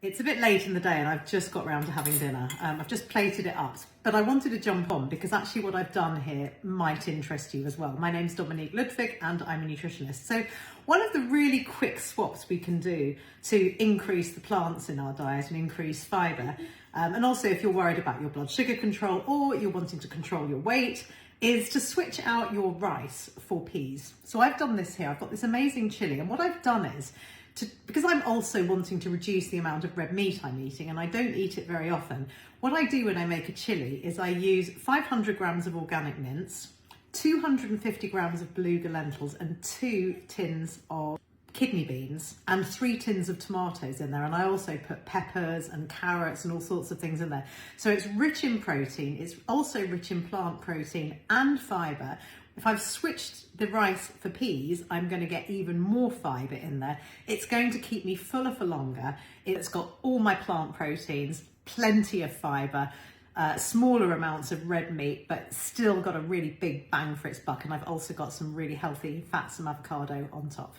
It's a bit late in the day and I've just got round to having dinner. I've just plated it up, but I wanted to jump on because actually what I've done here might interest you as well. My name's Dominique Ludwig and I'm a nutritionist. So one of the really quick swaps we can do to increase the plants in our diet and increase fibre, and also if you're worried about your blood sugar control or you're wanting to control your weight, is to switch out your rice for peas. So I've done this here. I've got this amazing chili, and what I've done is, because I'm also wanting to reduce the amount of red meat I'm eating, and I don't eat it very often, what I do when I make a chili is I use 500 grams of organic mince, 250 grams of beluga lentils, and 2 tins of kidney beans, and 3 tins of tomatoes in there. And I also put peppers and carrots and all sorts of things in there. So it's rich in protein, it's also rich in plant protein and fibre. If I've switched the rice for peas, I'm going to get even more fibre in there. It's going to keep me fuller for longer. It's got all my plant proteins, plenty of fibre, smaller amounts of red meat, but still got a really big bang for its buck. And I've also got some really healthy fats and avocado on top.